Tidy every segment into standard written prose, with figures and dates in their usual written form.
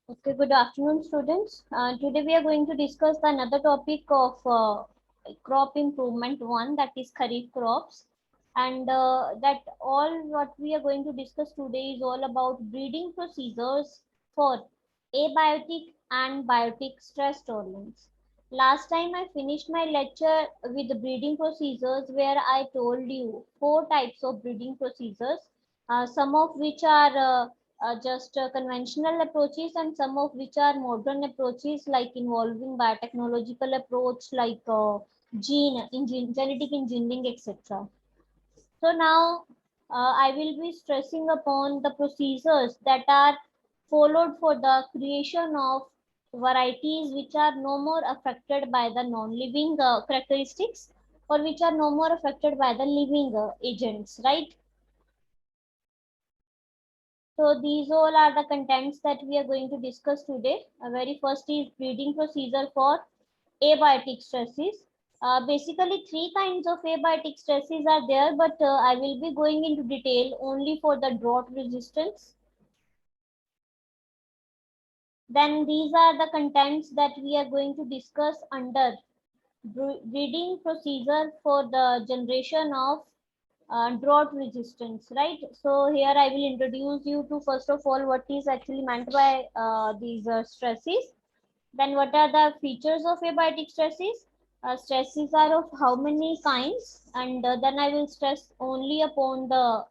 Okay, good afternoon, students. Today we are going to discuss another topic of crop improvement one, that is kharif crops, and that all what we are going to discuss today is all about breeding procedures for abiotic and biotic stress tolerance. Last time I finished my lecture with the breeding procedures where I told you four types of breeding procedures, some of which are just conventional approaches and some of which are modern approaches like involving biotechnological approach like genetic engineering, etc. So now I will be stressing upon the procedures that are followed for the creation of varieties which are no more affected by the non-living characteristics, or which are no more affected by the living agents, right? So these all are the contents that we are going to discuss today. Very first is breeding procedure for abiotic stresses. Basically, three kinds of abiotic stresses are there, but I will be going into detail only for the drought resistance. Then these are the contents that we are going to discuss under breeding procedure for the generation of drought resistance, right? So here I will introduce you to first of all what is actually meant by these stresses. Then what are the features of abiotic stresses? Stresses are of how many kinds, and then I will stress only upon the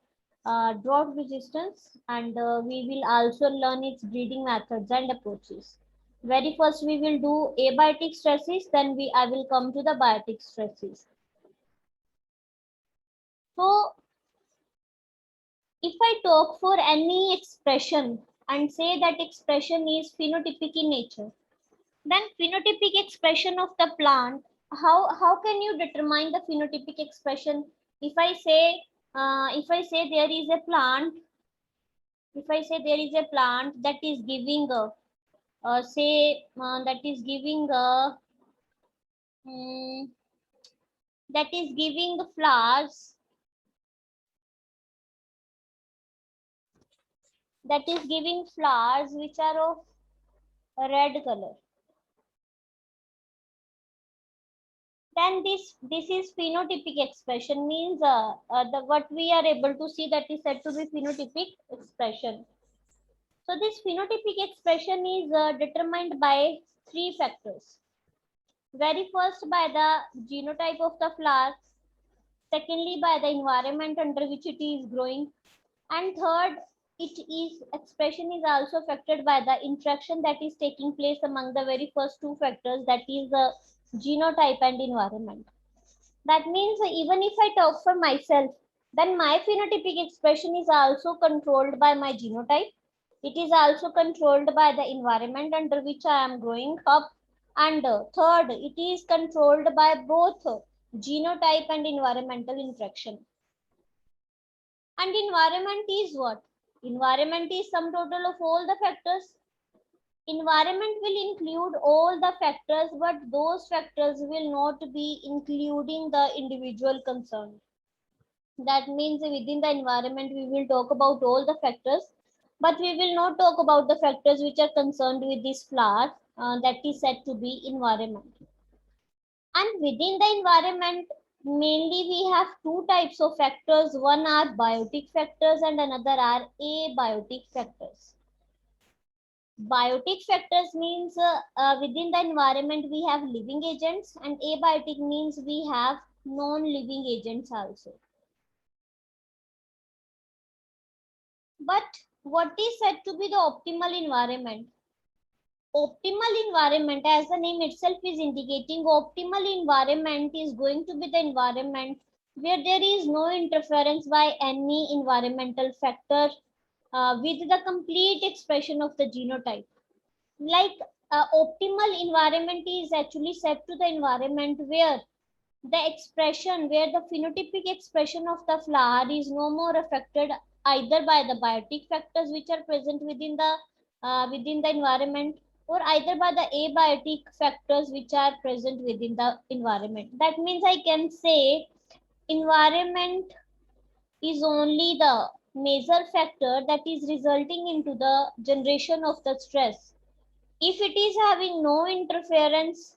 drought resistance, and we will also learn its breeding methods and approaches. Very first we will do abiotic stresses, then I will come to the biotic stresses. So if I talk for any expression and say that expression is phenotypic in nature, then phenotypic expression of the plant, how can you determine the phenotypic expression? If I say there is a plant, if I say there is a plant that is giving that is giving mm, that is giving flowers, that is giving flowers which are of a red color, then this is phenotypic expression, means the what we are able to see, that is said to be phenotypic expression. So this phenotypic expression is determined by three factors. Very first, by the genotype of the flower, secondly by the environment under which it is growing, and third, it is expression is also affected by the interaction that is taking place among the very first two factors, that is the genotype and environment. That means even if I talk for myself, then my phenotypic expression is also controlled by my genotype. It is also controlled by the environment under which I am growing up. And third, it is controlled by both genotype and environmental interaction. And environment is what? Environment is sum total of all the factors. Environment will include all the factors, but those factors will not be including the individual concerned. That means within the environment, we will talk about all the factors, but we will not talk about the factors which are concerned with this flower, that is said to be environment. And within the environment, mainly we have two types of factors. One are biotic factors and another are abiotic factors. Biotic factors means within the environment we have living agents, and abiotic means we have non-living agents also. But what is said to be the optimal environment? Optimal environment, as the name itself is indicating, optimal environment is going to be the environment where there is no interference by any environmental factor with the complete expression of the genotype. Like optimal environment is actually set to the environment where the expression, where the phenotypic expression of the flower is no more affected either by the biotic factors which are present within the environment, or either by the abiotic factors which are present within the environment. That means I can say environment is only the major factor that is resulting into the generation of the stress. If it is having no interference,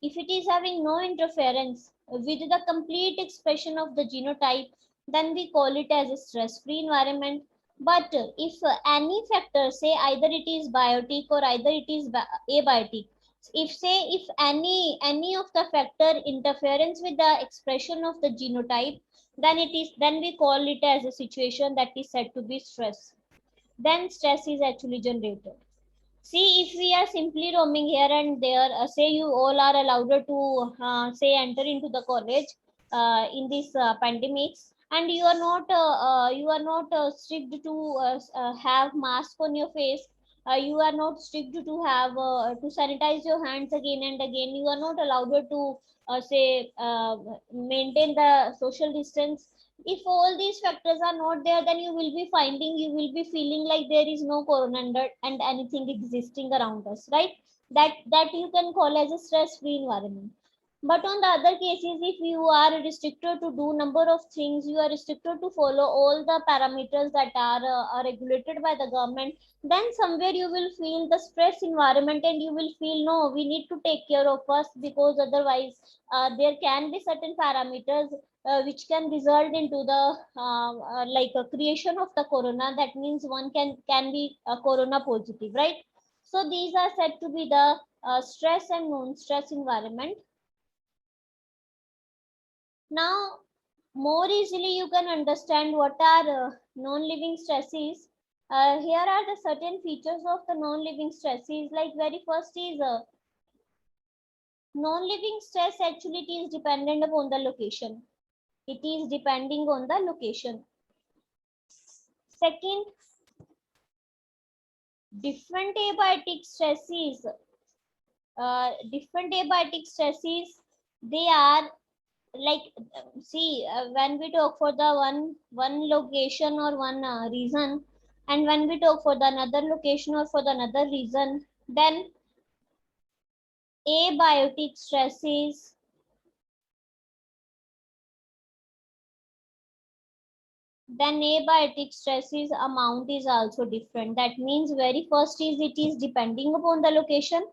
if it is having no interference with the complete expression of the genotype, then we call it as a stress-free environment. But if any factor, say either it is biotic or either it is abiotic, if any of the factor interference with the expression of the genotype, then we call it as a situation that is said to be stress. Then stress is actually generated. See, if we are simply roaming here and there, say you all are allowed to say enter into the college in this pandemics, and you are not strict to have mask on your face. You are not strict to have to sanitize your hands again and again. You are not allowed to say maintain the social distance. If all these factors are not there, then you will be feeling like there is no corona and anything existing around us, right? That you can call as a stress free environment. But on the other cases, if you are restricted to do number of things, you are restricted to follow all the parameters that are regulated by the government, then somewhere you will feel the stress environment and you will feel no, we need to take care of us, because otherwise there can be certain parameters which can result into the like a creation of the corona. That means one can be corona positive, right? So these are said to be the stress and non-stress environment. Now, more easily you can understand what are non-living stresses. Here are the certain features of the non-living stresses. Like very first is non-living stress actually it is dependent upon the location. It is depending on the location. Second, different abiotic stresses. Different abiotic stresses, they are like see when we talk for the one location or one reason, and when we talk for the another location or for the another reason, abiotic stresses then abiotic stresses amount is also different. That means very first is it is depending upon the location.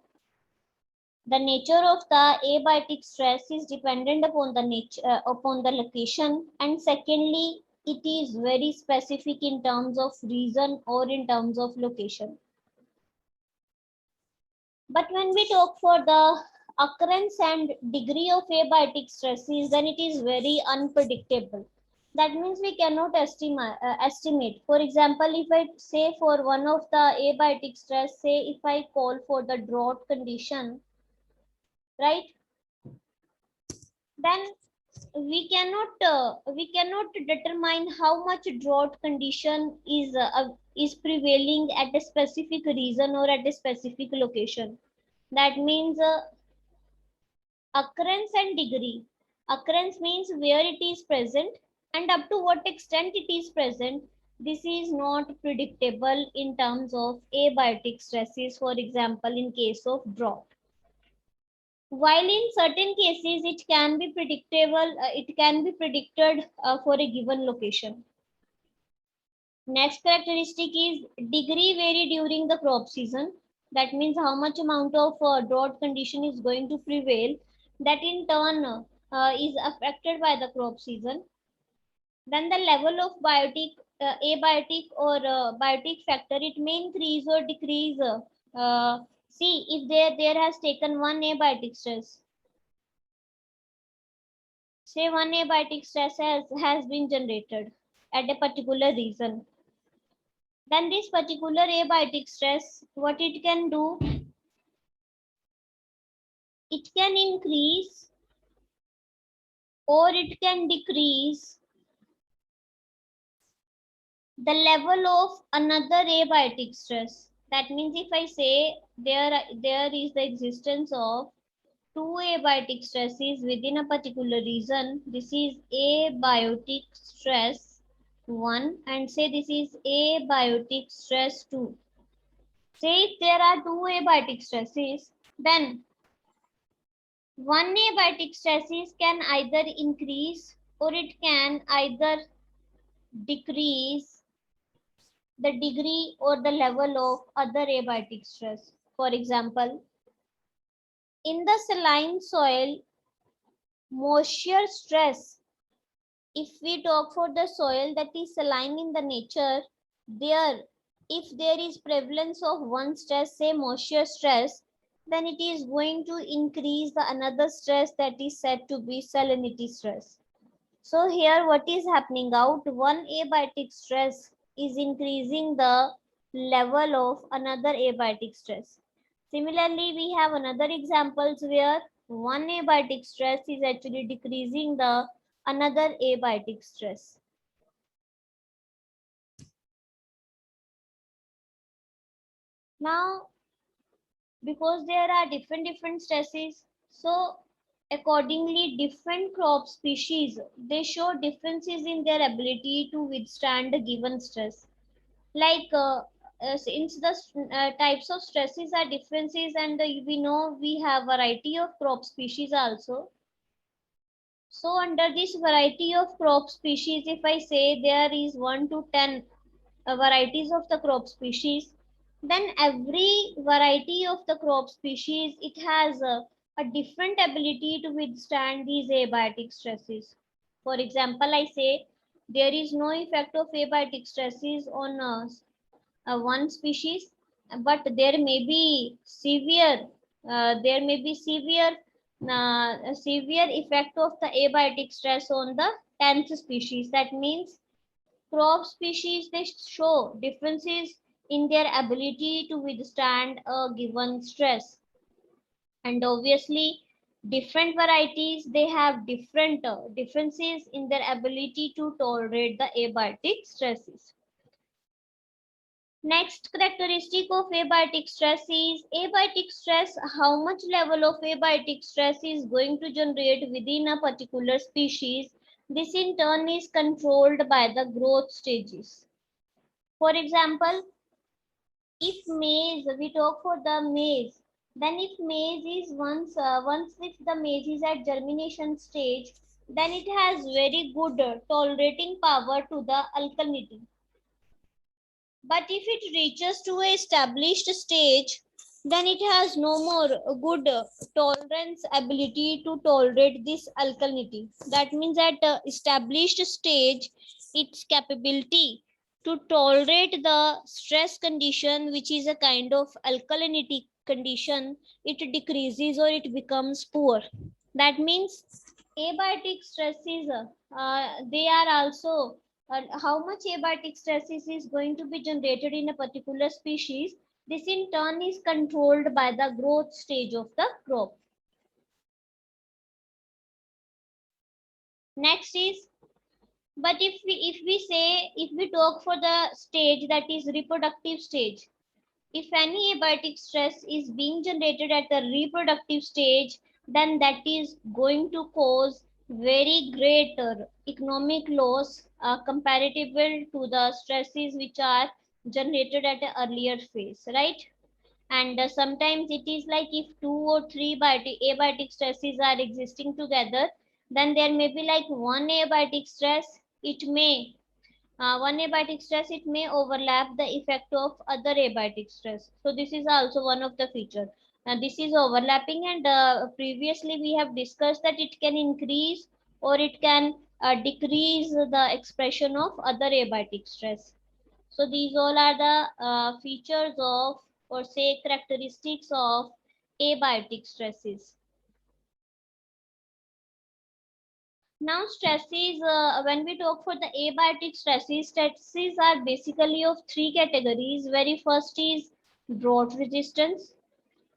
The nature of the abiotic stress is dependent upon the nature upon the location, and secondly it is very specific in terms of reason or in terms of location. But when we talk for the occurrence and degree of abiotic stresses, then it is very unpredictable. That means we cannot estimate. For example, if I say for one of the abiotic stress, say if I call for the drought condition, right? Then we cannot determine how much drought condition is prevailing at a specific region or at a specific location. That means occurrence and degree. Occurrence means where it is present and up to what extent it is present. This is not predictable in terms of abiotic stresses, for example in case of drought. While in certain cases it can be predictable, it can be predicted for a given location. Next characteristic is degree vary during the crop season. That means how much amount of drought condition is going to prevail. That in turn is affected by the crop season. Then the level of abiotic or biotic factor, it may increase or decrease. See, if there has taken one abiotic stress, say one abiotic stress has been generated at a particular region, then this particular abiotic stress, what it can do, it can increase or it can decrease the level of another abiotic stress. That means if I say there is the existence of two abiotic stresses within a particular region, this is abiotic stress 1 and say this is abiotic stress 2. Say if there are two abiotic stresses, then one abiotic stresses can either increase or it can either decrease the degree or the level of other abiotic stress. For example, in the saline soil, moisture stress, if we talk for the soil that is saline in the nature, there, if there is prevalence of one stress, say moisture stress, then it is going to increase the another stress that is said to be salinity stress. So here what is happening out, one abiotic stress is increasing the level of another abiotic stress. Similarly, we have another examples where one abiotic stress is actually decreasing the another abiotic stress. Now, because there are different stresses, so accordingly different crop species, they show differences in their ability to withstand a given stress. Like since the types of stresses are differences, and we know we have variety of crop species also. So under this variety of crop species, if I say there is 1 to 10 varieties of the crop species, then every variety of the crop species, it has a different ability to withstand these abiotic stresses. For example, I say there is no effect of abiotic stresses on one species, but there may be severe effect of the abiotic stress on the 10th species. That means crop species, they show differences in their ability to withstand a given stress. And obviously, different varieties, they have different differences in their ability to tolerate the abiotic stresses. Next characteristic of abiotic stress is abiotic stress, how much level of abiotic stress is going to generate within a particular species. This in turn is controlled by the growth stages. For example, if maize, we talk for the maize, then if maize is once if the maize is at germination stage, then it has very good tolerating power to the alkalinity. But if it reaches to a established stage, then it has no more good tolerance ability to tolerate this alkalinity. That means at established stage, its capability to tolerate the stress condition, which is a kind of alkalinity condition, it decreases or it becomes poor. That means abiotic stresses, they are also how much abiotic stresses is going to be generated in a particular species. This in turn is controlled by the growth stage of the crop. Next is, but if we talk for the stage that is reproductive stage, if any abiotic stress is being generated at the reproductive stage, then that is going to cause very great economic loss comparable to the stresses which are generated at an earlier phase, right? And sometimes it is like if two or three abiotic stresses are existing together, then there may be like one abiotic stress, it may one abiotic stress, it may overlap the effect of other abiotic stress. So this is also one of the feature. And this is overlapping, and previously we have discussed that it can increase or it can decrease the expression of other abiotic stress. So these all are the features of, or say characteristics of abiotic stresses. Now stresses, when we talk for the abiotic stresses are basically of three categories. Very first is drought resistance.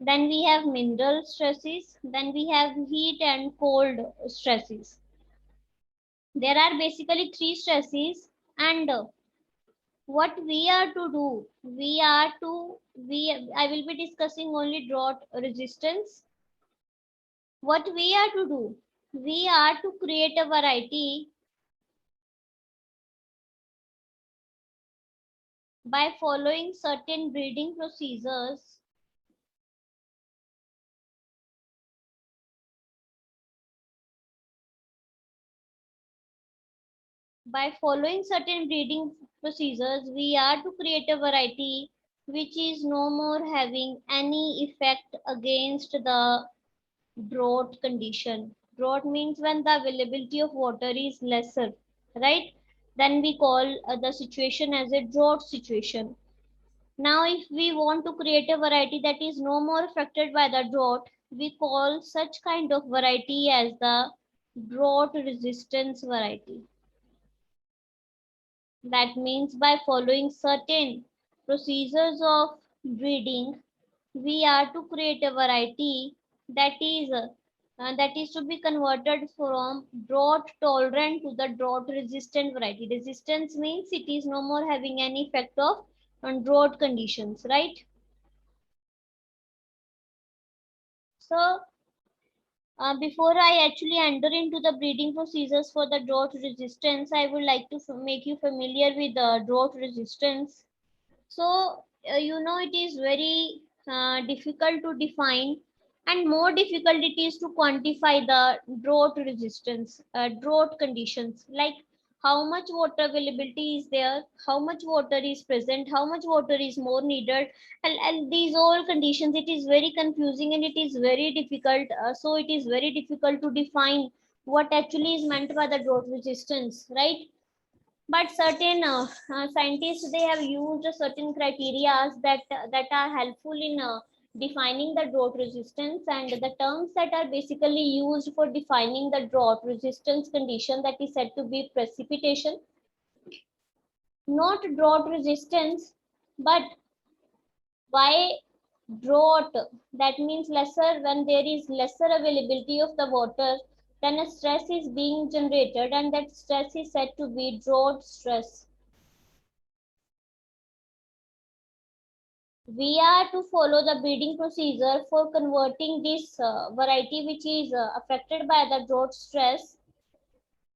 Then we have mineral stresses. Then we have heat and cold stresses. There are basically three stresses, and what we are to do, I will be discussing only drought resistance. What we are to do, we are to create a variety by following certain breeding procedures. By following certain breeding procedures, we are to create a variety which is no more having any effect against the drought condition. Drought means when the availability of water is lesser, right? Then we call the situation as a drought situation. Now, if we want to create a variety that is no more affected by the drought, we call such kind of variety as the drought resistance variety. That means by following certain procedures of breeding, we are to create a variety that is to be converted from drought tolerant to the drought resistant variety. Resistance means it is no more having any effect of on drought conditions, right? So before I actually enter into the breeding procedures for the drought resistance, I would like to make you familiar with the drought resistance. So, it is very difficult to define, and more difficult it is to quantify the drought resistance, drought conditions, like how much water availability is there, how much water is present, how much water is more needed, and these all conditions, it is very confusing and it is very difficult. So, it is very difficult to define what actually is meant by the drought resistance, right? But certain scientists, they have used certain criteria that are helpful in defining the drought resistance, and the terms that are basically used for defining the drought resistance condition, that is said to be precipitation, not drought resistance, but why drought, that means lesser, when there is lesser availability of the water, then a stress is being generated, and that stress is said to be drought stress. We are to follow the breeding procedure for converting this variety which is affected by the drought stress,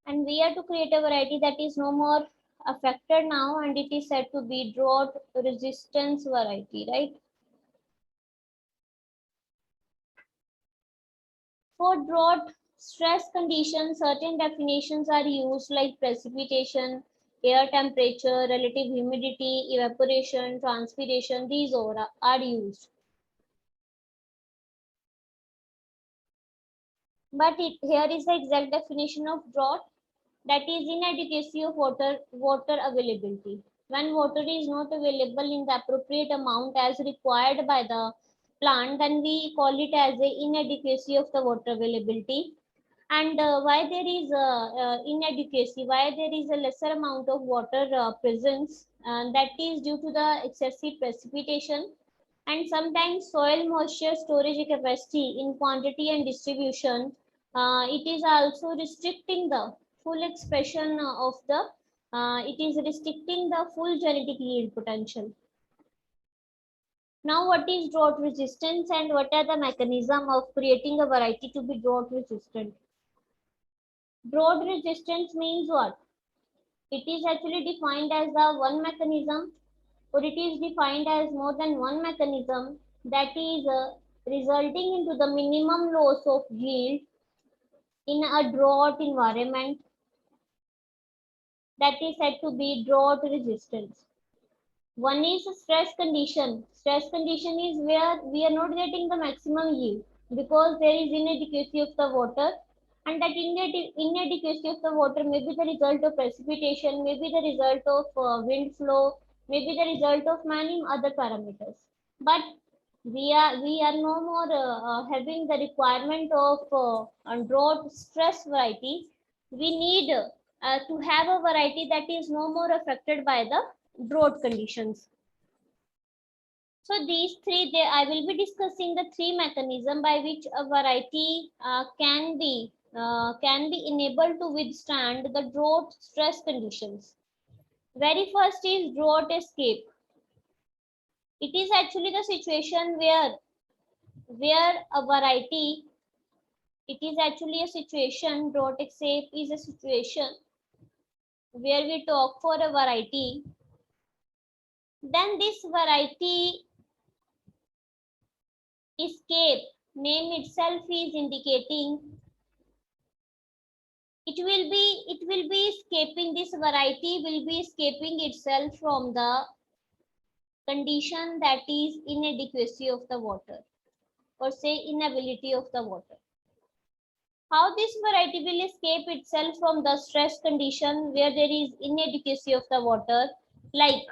and we are to create a variety that is no more affected now, and it is said to be drought resistance variety, right? For drought stress conditions, certain definitions are used like precipitation, air temperature, relative humidity, evaporation, transpiration. These all are used. But here is the exact definition of drought, that is inadequacy of water availability. When water is not available in the appropriate amount as required by the plant, then we call it as a inadequacy of the water availability. And why there is inadequacy, why there is a lesser amount of water presence, and that is due to the excessive precipitation, and sometimes soil moisture storage capacity in quantity and distribution. It is also restricting the full expression of the it is restricting the full genetic yield potential. Now, what is drought resistance and what are the mechanism of creating a variety to be drought resistant? Drought resistance means what? It is actually defined as the one mechanism, or it is defined as more than one mechanism that is resulting into the minimum loss of yield in a drought environment, that is said to be drought resistance. One is stress condition. Stress condition is where we are not getting the maximum yield because there is inadequacy of the water, and that inadequacy of the water may be the result of precipitation, may be the result of wind flow, may be the result of many other parameters. But we are no more having the requirement of drought stress variety. We need to have a variety that is no more affected by the drought conditions. So these three, I will be discussing the three mechanisms by which a variety can be enabled to withstand the drought stress conditions. Very first is drought escape. It is actually the situation where a variety, it is actually a situation, drought escape is a situation where we talk for a variety, then this variety escape, name itself is indicating, it will be escaping, this variety will be escaping itself from the condition, that is inadequacy of the water, or say inability of the water. How this variety will escape itself from the stress condition where there is inadequacy of the water? Like,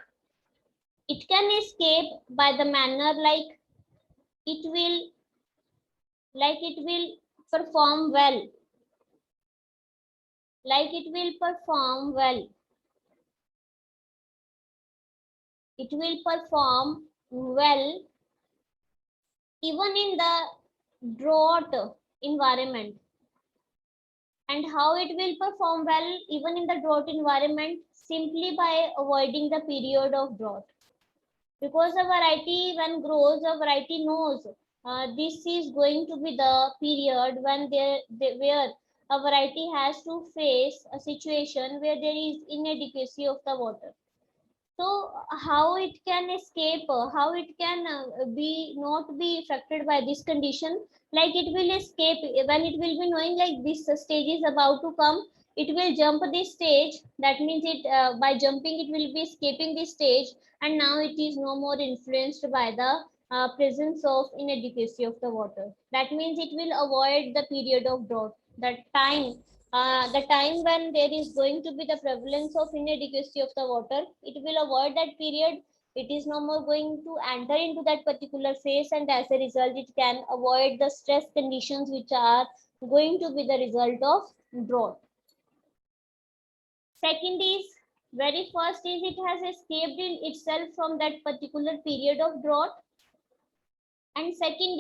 it can escape by the manner it will it will perform well, it will perform well, it will perform well even in the drought environment. And how it will perform well even in the drought environment? Simply by avoiding the period of drought. Because a variety when grows, a variety knows this is going to be the period when where a variety has to face a situation where there is inadequacy of the water. So how it can escape, how it can be not be affected by this condition? Like, it will escape when it will be knowing like this stage is about to come, it will jump this stage. That means it by jumping it will be escaping this stage, and now it is no more influenced by the presence of inadequacy of the water. That means it will avoid the period of drought, that time, the time when there is going to be the prevalence of inadequacy of the water. It will avoid that period. It is no more going to enter into that particular phase, and as a result it can avoid the stress conditions which are going to be the result of drought. Second is, very first is, it has escaped in itself from that particular period of drought. And second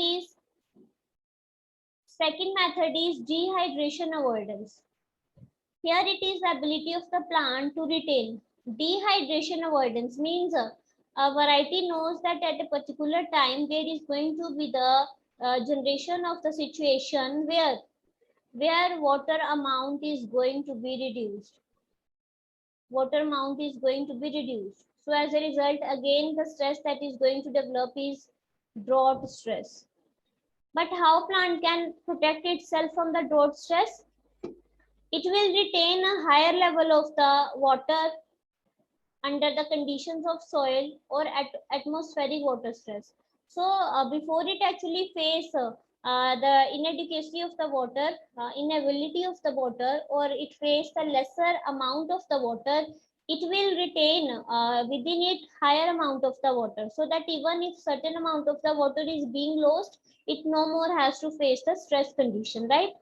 method is dehydration avoidance. Here it is the ability of the plant to retain. Dehydration avoidance means a variety knows that at a particular time there is going to be the generation of the situation where water amount is going to be reduced. Water amount is going to be reduced. So as a result, again the stress that is going to develop is drought stress. But how plant can protect itself from the drought stress? It will retain a higher level of the water under the conditions of soil or atmospheric water stress. So before it actually face the inadequacy of the water, inability of the water, or it face the lesser amount of the water, it will retain within it higher amount of the water, so that even if certain amount of the water is being lost, it no more has to face the stress condition, right?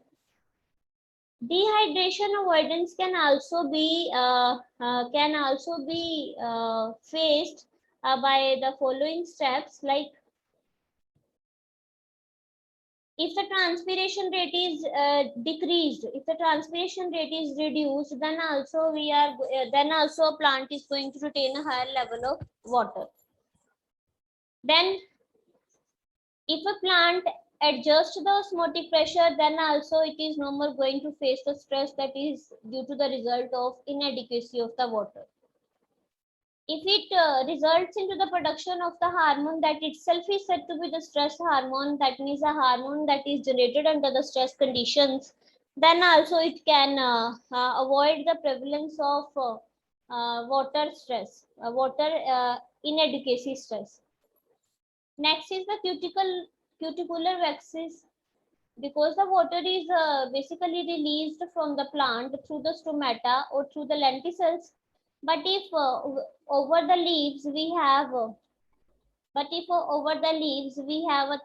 Dehydration avoidance can also be faced by the following steps. Like, if the transpiration rate is decreased, if the transpiration rate is reduced, then also a plant is going to retain a higher level of water. Then if a plant adjusts the osmotic pressure, then also it is no more going to face the stress that is due to the result of inadequacy of the water. If it results into the production of the hormone that itself is said to be the stress hormone, that means a hormone that is generated under the stress conditions, then also it can avoid the prevalence of water stress, water inadequacy stress. Next is the cuticular waxes. Because the water is basically released from the plant through the stomata or through the lenticels. But if over the leaves we have a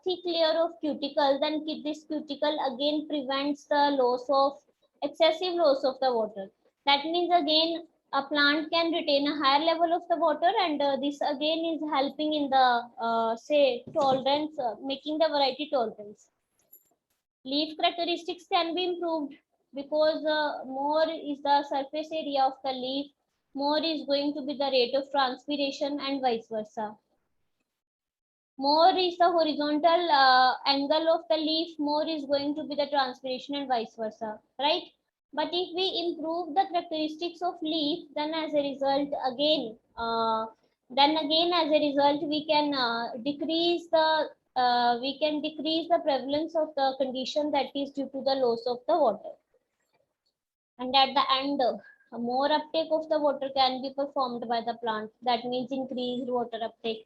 thick layer of cuticle, then this cuticle again prevents the excessive loss of the water. That means again a plant can retain a higher level of the water, and this again is helping in the say tolerance, making the variety tolerance. Leaf characteristics can be improved because more is the surface area of the leaf, more is going to be the rate of transpiration, and vice versa. More is the horizontal angle of the leaf, more is going to be the transpiration, and vice versa, right? But if we improve the characteristics of leaf, then as a result we can decrease the prevalence of the condition that is due to the loss of the water. And at the end, more uptake of the water can be performed by the plant. That means increased water uptake.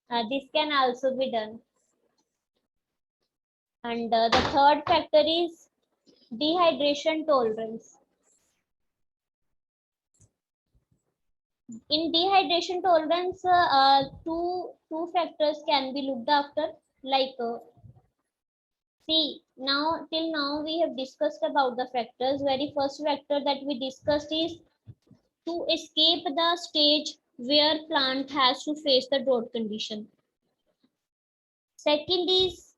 This can also be done. And the third factor is dehydration tolerance. In dehydration tolerance, two factors can be looked after. Like see, now till now we have discussed about the factors. Very first factor that we discussed is to escape the stage where plant has to face the drought condition. Second is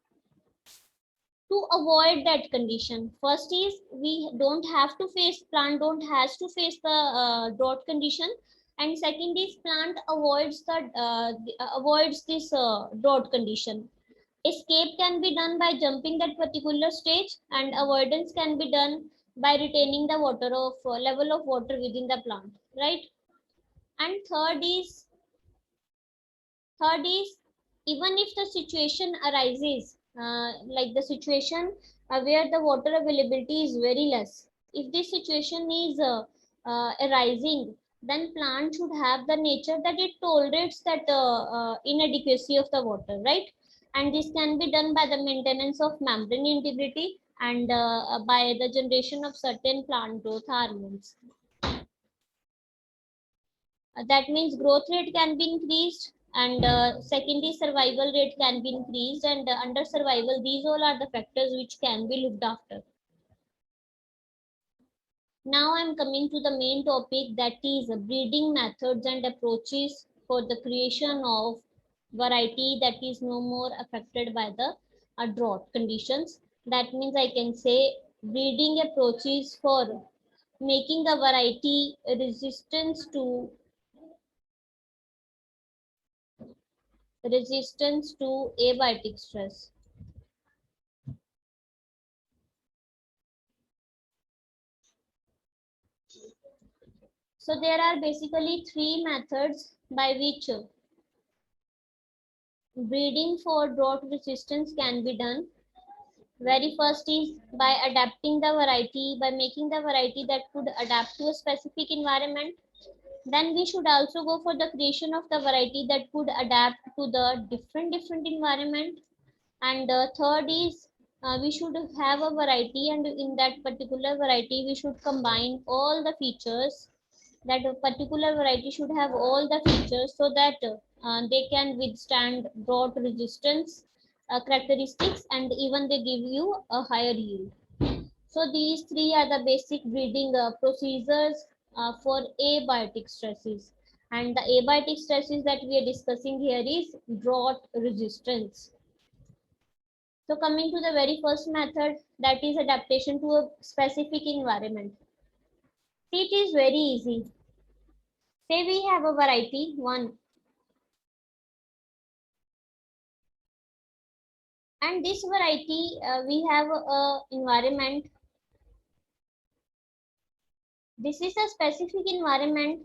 to avoid that condition. First is we don't have to face, plant don't has to face the drought condition, and second is plant avoids this drought condition. Escape can be done by jumping that particular stage, and avoidance can be done by retaining the water of level of water within the plant, right? And third is even if the situation arises, like the situation where the water availability is very less, if this situation is arising, then plant should have the nature that it tolerates that inadequacy of the water, right? And this can be done by the maintenance of membrane integrity and by the generation of certain plant growth hormones. That means growth rate can be increased, and secondary survival rate can be increased, and under survival these all are the factors which can be looked after. Now I'm coming to the main topic, that is breeding methods and approaches for the creation of variety that is no more affected by the drought conditions. That means I can say breeding approaches for making a variety resistance to abiotic stress. So there are basically three methods by which breeding for drought resistance can be done. Very first is by adapting the variety, by making the variety that could adapt to a specific environment. Then we should also go for the creation of the variety that could adapt to the different environment. And third is we should have a variety, and in that particular variety we should combine all the features. That a particular variety should have all the features so that they can withstand drought resistance characteristics, and even they give you a higher yield. So these three are the basic breeding procedures for abiotic stresses. And the abiotic stresses that we are discussing here is drought resistance. So coming to the very first method, that is adaptation to a specific environment. It is very easy. Say we have a variety one, and this variety we have a environment. This is a specific environment,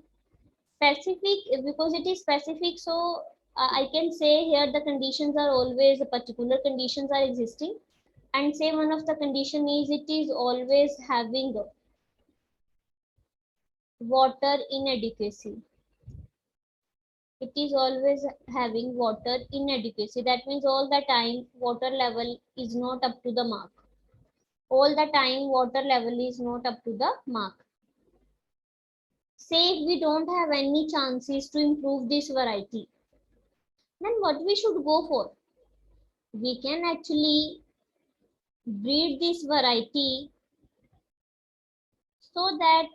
specific because it is specific. So I can say here the conditions are always particular conditions are existing, and say one of the condition is it is always having water inadequacy. It is always having water inadequacy. That means all the time water level is not up to the mark. All the time water level is not up to the mark. Say if we don't have any chances to improve this variety, then what we should go for? We can actually breed this variety so that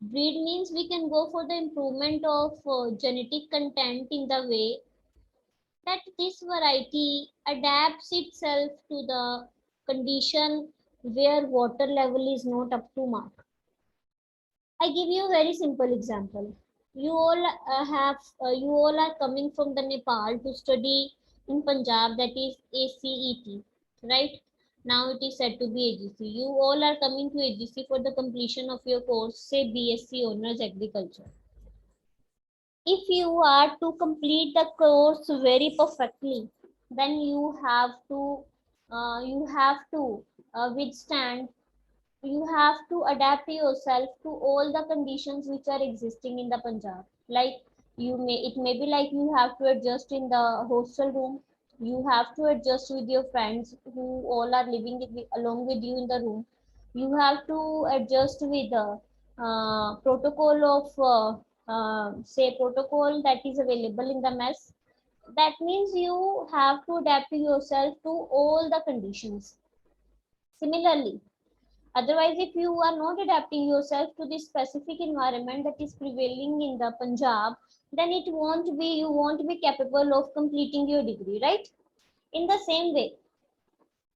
breed means we can go for the improvement of genetic content in the way that this variety adapts itself to the condition where water level is not up to mark. I give you a very simple example. You all are coming from the Nepal to study in Punjab, that is ACET, right? Now it is said to be AGC. You all are coming to AGC for the completion of your course, say BSc Honors Agriculture. If you are to complete the course very perfectly, then you have to withstand, you have to adapt yourself to all the conditions which are existing in the Punjab. Like It may be like you have to adjust in the hostel room, you have to adjust with your friends who all are living along with you in the room, you have to adjust with the protocol of say protocol that is available in the mess. That means you have to adapt yourself to all the conditions. Similarly, otherwise, if you are not adapting yourself to this specific environment that is prevailing in the Punjab, then you won't be capable of completing your degree, right? In the same way,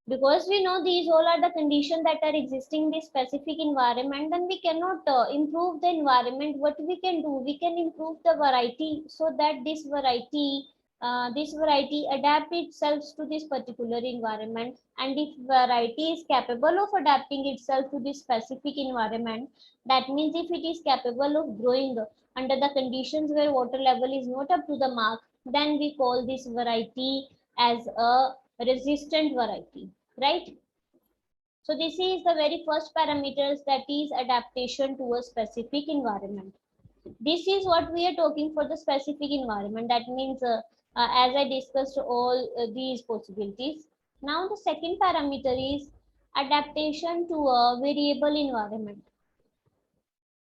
because we know these all are the conditions that are existing in this specific environment, then we cannot improve the environment. What we can do, we can improve the variety so that this variety adapt itself to this particular environment. And if variety is capable of adapting itself to this specific environment, that means if it is capable of growing under the conditions where water level is not up to the mark, then we call this variety as a resistant variety, right? So this is the very first parameters, that is adaptation to a specific environment. This is what we are talking for the specific environment. That means as I discussed all these possibilities. Now the second parameter is adaptation to a variable environment.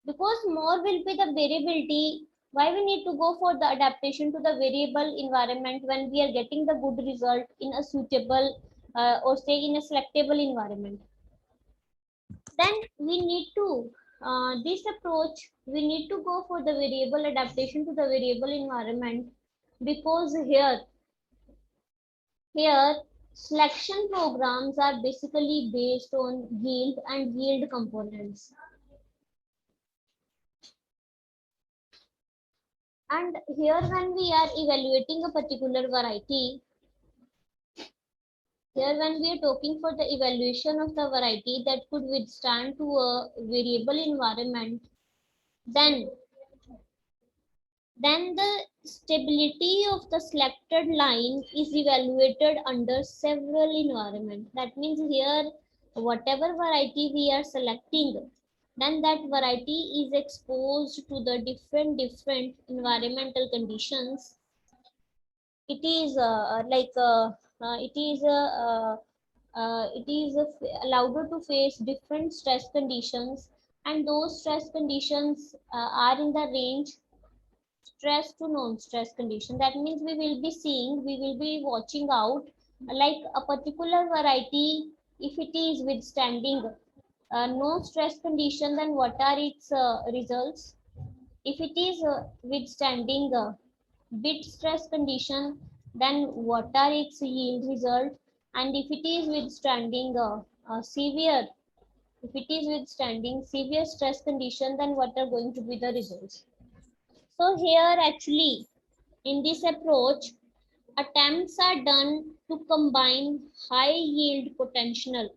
Because more will be the variability, why we need to go for the adaptation to the variable environment when we are getting the good result in a suitable or say in a selectable environment? Then we need to this approach, we need to go for the variable adaptation to the variable environment, because here selection programs are basically based on yield and yield components. And here when we are evaluating a particular variety, here when we are talking for the evaluation of the variety that could withstand to a variable environment, then the stability of the selected line is evaluated under several environments. That means here whatever variety we are selecting, then that variety is exposed to the different environmental conditions. It is it is allowed to face different stress conditions, and those stress conditions are in the range stress to non-stress condition. That means we will be watching out like a particular variety, if it is withstanding no stress condition, then what are its results? If it is withstanding bit stress condition, then what are its yield result? And if it is withstanding if it is withstanding severe stress condition, then what are going to be the results? So here actually in this approach, attempts are done to combine high yield potential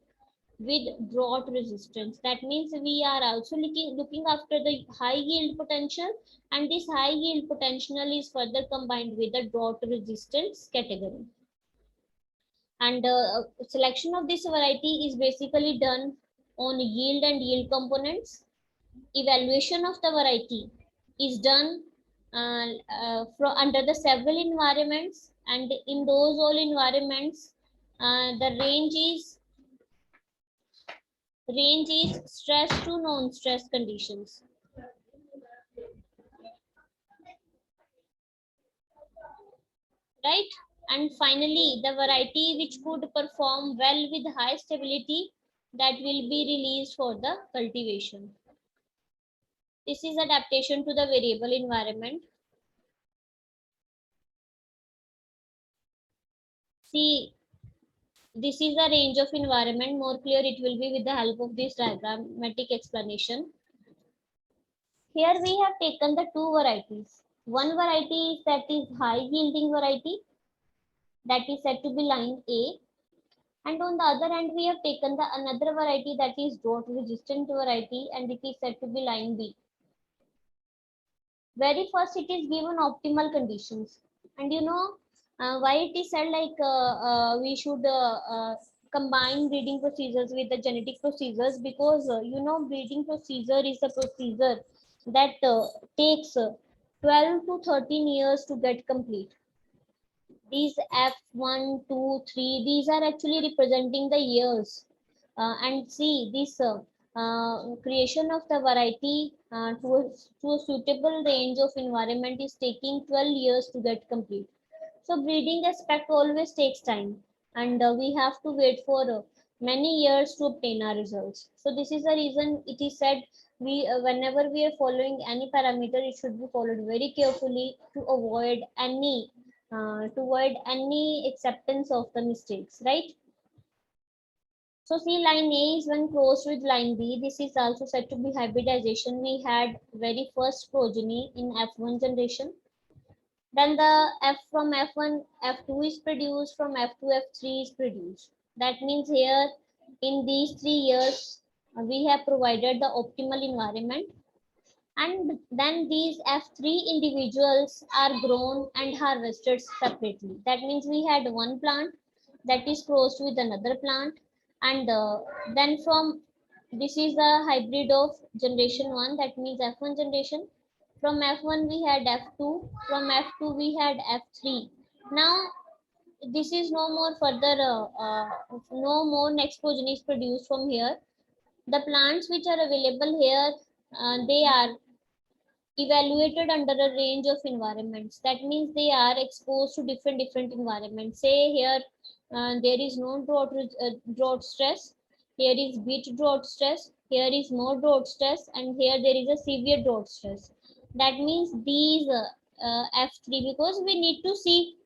with drought resistance. That means we are also looking after the high yield potential, and this high yield potential is further combined with the drought resistance category. And selection of this variety is basically done on yield and yield components. Evaluation of the variety is done under the several environments, and in those all environments the range is stress to non-stress conditions, right? And finally, the variety which could perform well with high stability, that will be released for the cultivation. This is adaptation to the variable environment. See, this is the range of environment. More clear it will be with the help of this diagrammatic explanation. Here we have taken the two varieties. One variety is that is high yielding variety, that is said to be line A. And on the other hand, we have taken the another variety that is drought resistant variety, and it is said to be line B. Very first, it is given optimal conditions. And you know why it is said like we should combine breeding procedures with the genetic procedures, because you know breeding procedure is a procedure that takes 12 to 13 years to get complete. These F1, 2, 3, these are actually representing the years. And see, this creation of the variety to a suitable range of environment is taking 12 years to get complete. So breeding aspect always takes time, and we have to wait for many years to obtain our results. So this is the reason it is said we whenever we are following any parameter, it should be followed very carefully to avoid any acceptance of the mistakes, right? So see, line A is when crossed with line B. This is also said to be hybridization. We had very first progeny in F1 generation. Then the F from F1, F2 is produced, from F2, F3 is produced. That means here in these 3 years, we have provided the optimal environment. And then these F3 individuals are grown and harvested separately. That means we had one plant that is crossed with another plant. And then from this is the hybrid of generation 1, that means F1 generation. From F1 we had F2, from F2 we had F3. Now this is no more further, no more next progeny is produced from here. The plants which are available here, they are evaluated under a range of environments. That means they are exposed to different environments. Say here there is no drought stress, here is bit drought stress, here is more drought stress, and here there is a severe drought stress. That means these F3, because we need to see,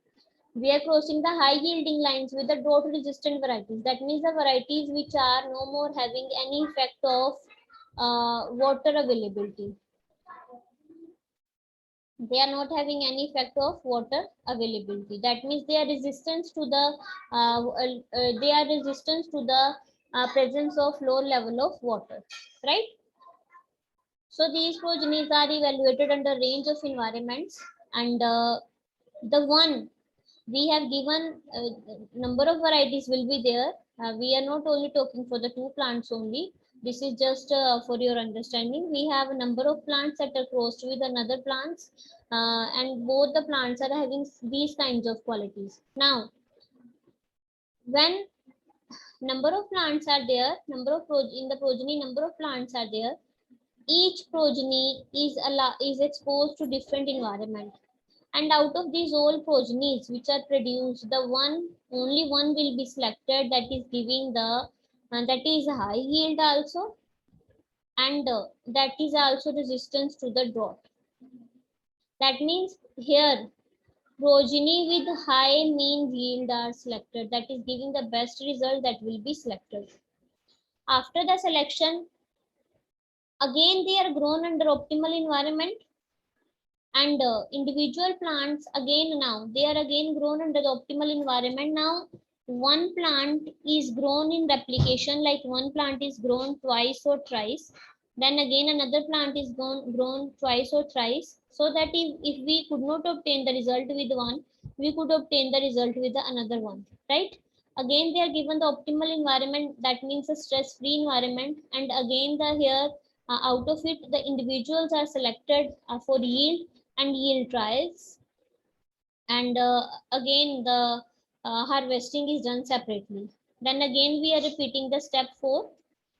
we are crossing the high yielding lines with the drought resistant varieties. That means the varieties which are no more having any effect of water availability. They are not having any effect of water availability. That means they are resistant to the presence of low level of water, right? So these progenies are evaluated under range of environments, and the one we have given number of varieties will be there. We are not only talking for the two plants only. This is just for your understanding. We have a number of plants that are crossed with another plants, and both the plants are having these kinds of qualities. Now, when number of plants are there, in the progeny number of plants are there, each progeny is exposed to different environment. And out of these all progenies which are produced, the only one will be selected that is giving the that is high yield also, and that is also resistance to the drought. That means here progeny with high mean yield are selected, that is giving the best result, that will be selected. After the selection, again they are grown under optimal environment, and individual plants again, now they are again grown under the optimal environment. Now one plant is grown in replication, like one plant is grown twice or thrice, then again another plant is grown twice or thrice, so that if we could not obtain the result with one, we could obtain the result with the another one, right? Again they are given the optimal environment, that means a stress free environment, and again the here out of it the individuals are selected for yield and yield trials, and again the harvesting is done separately. Then again we are repeating the step 4.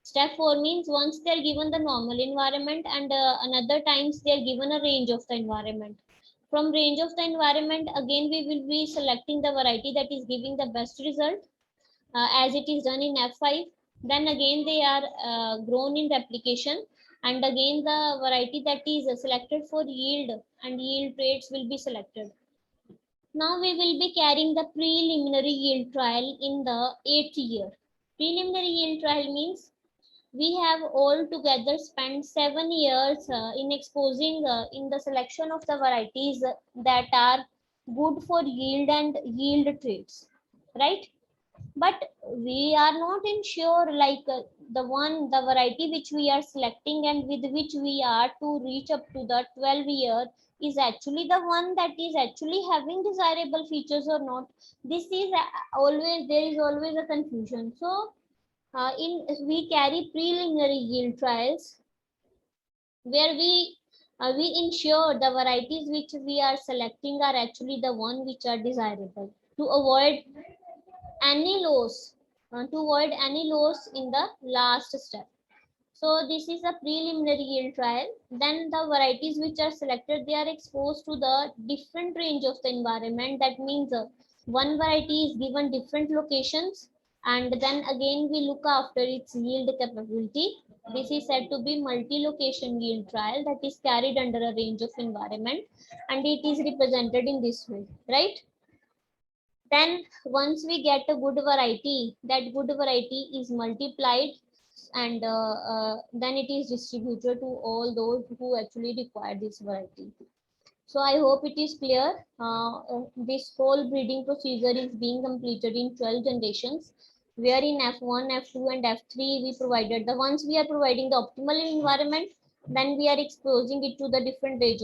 Step 4 means once they are given the normal environment, and another times they are given a range of the environment. From range of the environment, again we will be selecting the variety that is giving the best result, as it is done in F5. Then again they are grown in replication, and again the variety that is selected for yield and yield traits will be selected. Now we will be carrying the preliminary yield trial in the 8th year. Preliminary yield trial means we have all together spent 7 years in exposing in the selection of the varieties that are good for yield and yield traits, right? But we are not sure, like the variety which we are selecting and with which we are to reach up to the 12 year is actually the one that is actually having desirable features or not. This is always, there is always a confusion. So in we carry preliminary yield trials where we we ensure the varieties which we are selecting are actually the one which are desirable to avoid any loss, in the last step. So this is a preliminary yield trial. Then the varieties which are selected, they are exposed to the different range of the environment. That means one variety is given different locations, and then again we look after its yield capability. This is said to be multi-location yield trial that is carried under a range of environment, and it is represented in this way, right? Then once we get a good variety, that good variety is multiplied, and then it is distributed to all those who actually require this variety. So I hope it is clear. This whole breeding procedure is being completed in 12 generations, where in F1, F2, and F3 we provided the ones we are providing the optimal environment, then we are exposing it to the different range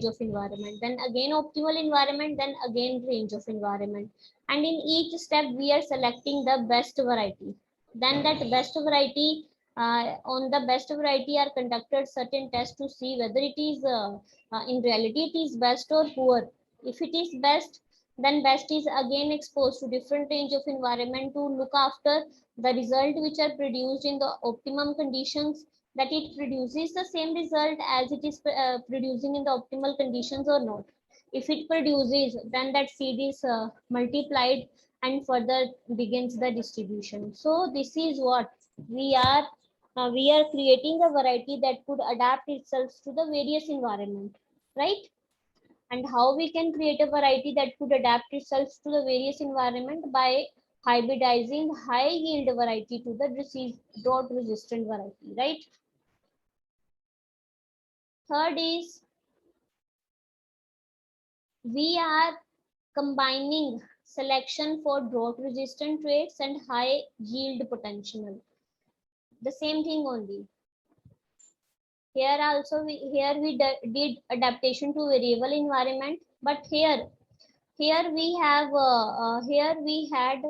of environment, then again optimal environment, then again range of environment. And in each step we are selecting the best variety. Then that best variety, on the best variety are conducted certain tests to see whether it is in reality it is best or poor. If it is best, then best is again exposed to different range of environment to look after the result which are produced in the optimum conditions, that it produces the same result as it is producing in the optimal conditions or not. If it produces, then that seed is multiplied and further begins the distribution. So this is what we are creating a variety that could adapt itself to the various environment, right? And how we can create a variety that could adapt itself to the various environment? By hybridizing high yield variety to the disease drought resistant variety, right? Third is we are combining selection for drought resistant traits and high yield potential. The same thing only. Here also we did adaptation to variable environment, but here we have here we had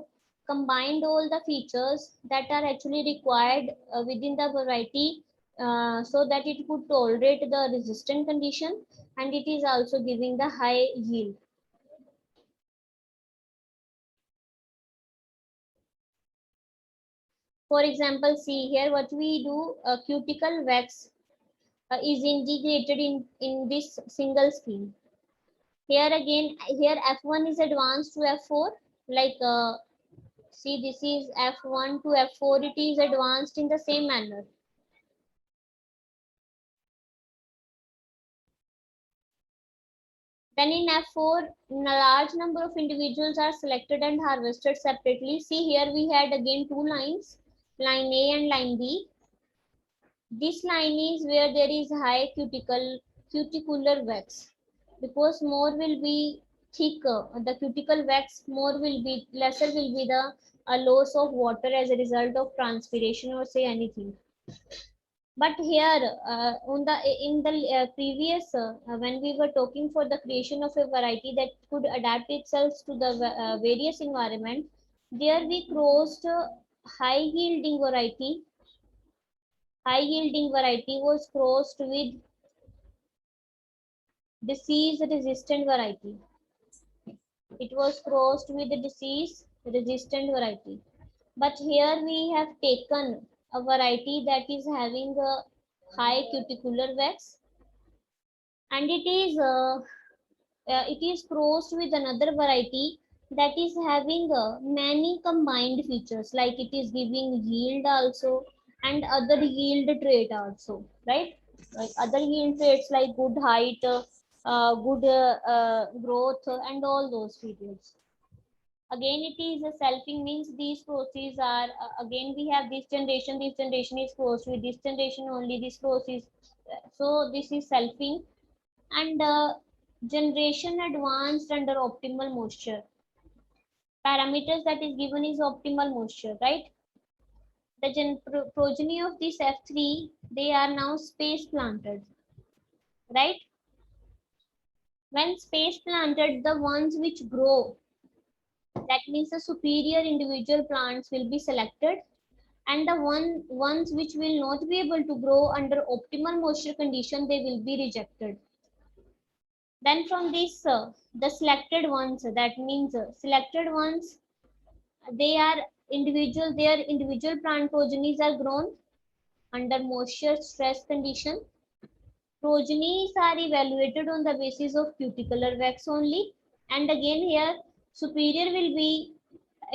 combined all the features that are actually required within the variety, so that it could tolerate the resistant condition, and it is also giving the high yield. For example, see here what we do, cuticle wax is integrated in this single scheme. Here again, here F1 is advanced to F4, like see this is F1 to F4, it is advanced in the same manner. Then in F4, a large number of individuals are selected and harvested separately. See here we had again two lines, line A and line B. This line is where there is high cuticular wax, because more will be thicker, the cuticle wax more will be, lesser will be the loss of water as a result of transpiration or say anything. But here on the in the previous when we were talking for the creation of a variety that could adapt itself to the various environment, there we crossed high yielding variety. High yielding variety was crossed with disease resistant variety. It was crossed with the disease resistant variety. But here we have taken a variety that is having a high cuticular wax, and it is crossed with another variety that is having many combined features, like it is giving yield also and other yield trait also, right? Like other yield traits like good height, good growth, and all those features. Again, it is a selfing, means these processes are again we have this generation is crossed with this generation only, this process. So this is selfing, and generation advanced under optimal moisture. Parameters that is given is optimal moisture, right? The progeny of this F3, they are now space planted, right? When space planted, the ones which grow, that means the superior individual plants will be selected, and the ones which will not be able to grow under optimal moisture condition, they will be rejected. Then from this, the selected ones, that means selected ones, they are individual, their individual plant progenies are grown under moisture stress condition. Progenies are evaluated on the basis of cuticular wax only. And again here, superior will be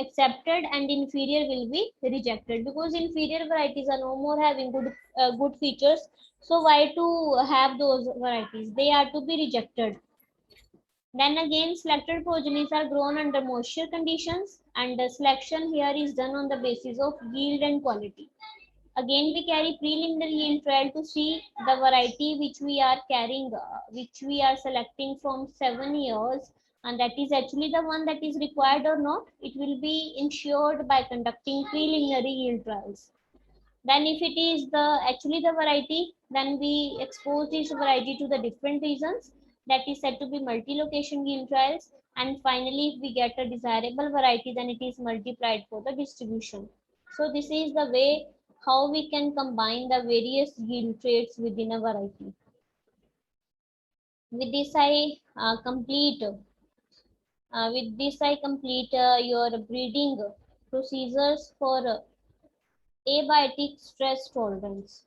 accepted and inferior will be rejected, because inferior varieties are no more having good features. So why to have those varieties? They are to be rejected. Then again, selected progenies are grown under moisture conditions, and the selection here is done on the basis of yield and quality. Again, we carry preliminary yield trial to see the variety which we are carrying, which we are selecting from 7 years, and that is actually the one that is required or not. It will be ensured by conducting preliminary yield trials. Then if it is the actually the variety, then we expose this variety to the different regions, that is said to be multi-location yield trials. And finally, if we get a desirable variety, then it is multiplied for the distribution. So this is the way how we can combine the various yield traits within a variety. With this I complete your breeding procedures for abiotic stress tolerance.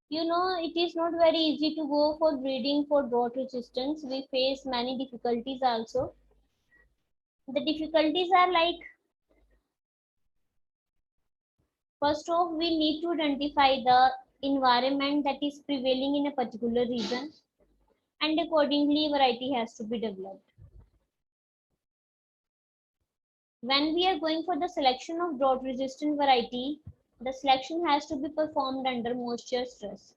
You know, it is not very easy to go for breeding for drought resistance. We face many difficulties also. The difficulties are like, first off, we need to identify the environment that is prevailing in a particular region, and accordingly variety has to be developed. When we are going for the selection of drought resistant variety, the selection has to be performed under moisture stress,